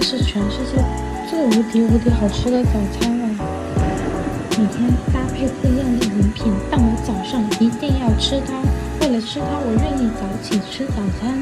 是全世界最无敌好吃的早餐了。每天搭配不一样的饮品，但我早上一定要吃它。为了吃它，我愿意早起吃早餐。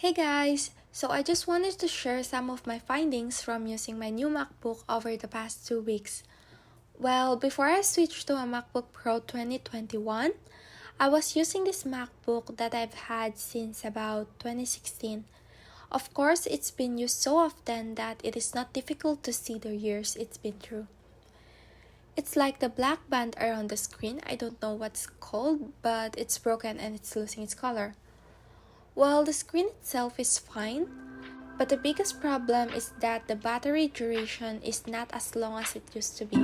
Hey guys! So I just wanted to share some of my findings from using my new MacBook over the past 2 weeks. Well, before I switched to a MacBook Pro 2021, I was using this MacBook that I've had since about 2016. Of course, it's been used so often that it is not difficult to see the years it's been through. It's like the black band around the screen, I don't know what's called, but it's broken and it's losing its color. Well, the screen itself is fine, but the biggest problem is that the battery duration is not as long as it used to be.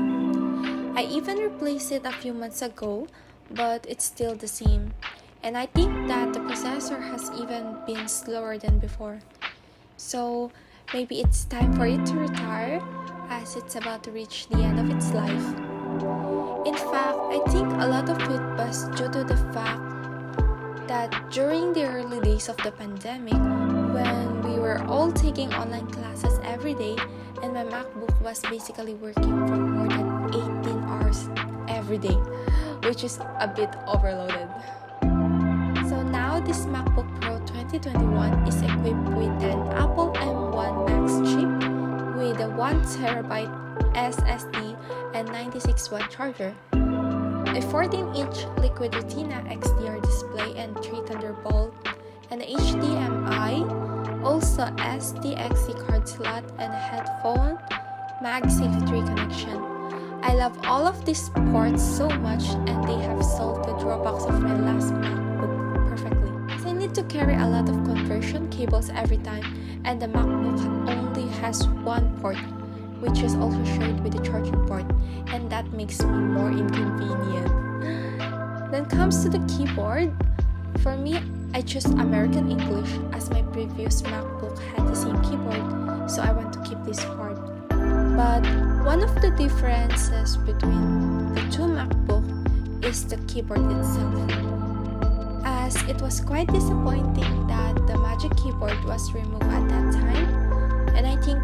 I even replaced it a few months ago, but it's still the same. And I think that the processor has even been slower than before. So maybe it's time for it to retire as it's about to reach the end of its life. In fact, I think a lot of it was due to the fact that during the early days of the pandemic, when we were all taking online classes every day and my MacBook was basically working for more than 18 hours every day, which is a bit overloaded. So now this MacBook Pro 2021 is equipped with an Apple M1 Max chip with a 1TB SSD and 96W charger, a 14-inch Liquid Retina XDR display and 3 Thunderbolt, an HDMI, also SDXC card slot, and a headphone MagSafe 3 connection. I love all of these ports so much, and they have solved the drawbacks of my last MacBook perfectly. As I need to carry a lot of conversion cables every time, and the MacBook only has one port, which is also shared with the charging port, and that makes me more inconvenient. Then comes to the keyboard. For me, I chose American English as my previous MacBook had the same keyboard, so I want to keep this part. But one of the differences between the two MacBooks is the keyboard itself, as it was quite disappointing that the Magic Keyboard was removed at that time, and I think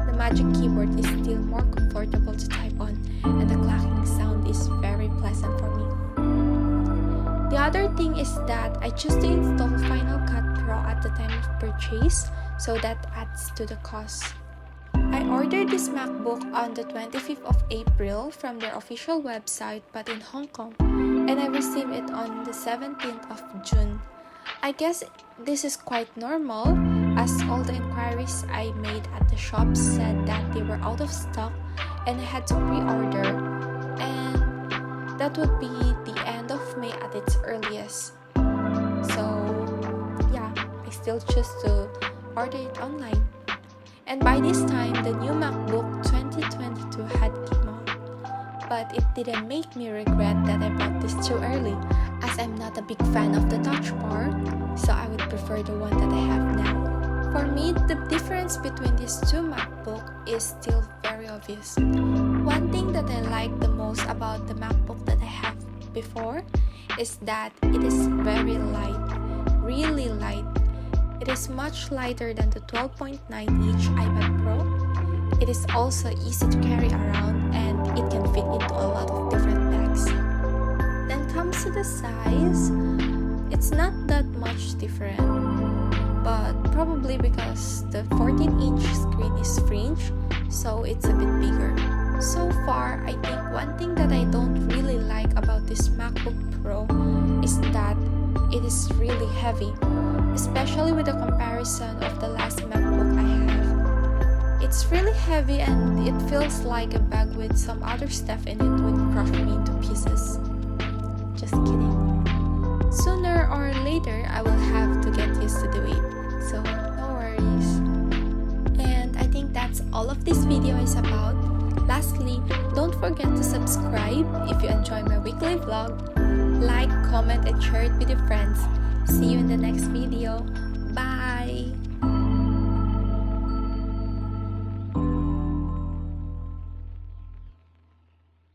the Magic Keyboard is still more comfortable to type on, and the clacking sound is very pleasant for me. The other thing is that I chose to install Final Cut Pro at the time of purchase, so that adds to the cost. I ordered this MacBook on the 25th of April from their official website but in Hong Kong, and I received it on the 17th of June. I guess this is quite normal, as all the inquiries I made at the shop said that they were out of stock and I had to pre-order, and that would be the end of May at its earliest. So yeah, I still choose to order it online. And by this time, the new MacBook 2022 had come out, but it didn't make me regret that I bought this too early, as I'm not a big fan of the touch bar, so I would prefer the one that I have now. For me, the difference between these two MacBooks is still very obvious. One thing that I like the most about the MacBook that I have before is that it is very light, really light. It is much lighter than the 12.9-inch iPad Pro. It is also easy to carry around, and it can fit into a lot of different bags. Then comes to the size. It's not that much different, but probably because the 14-inch screen is fringe, so it's a bit bigger. So far, I think one thing that I don't really like about this MacBook Pro is that it is really heavy, especially with the comparison of the last MacBook I have. It's really heavy and it feels like a bag with some other stuff in it would crush me into pieces. Just kidding. Sooner or later, I will have to get used to the weight, so no worries. And I think that's all of this video is about. Lastly, don't forget to subscribe if you enjoy my weekly vlog. Like, comment, and share it with your friends. See you in the next video. Bye!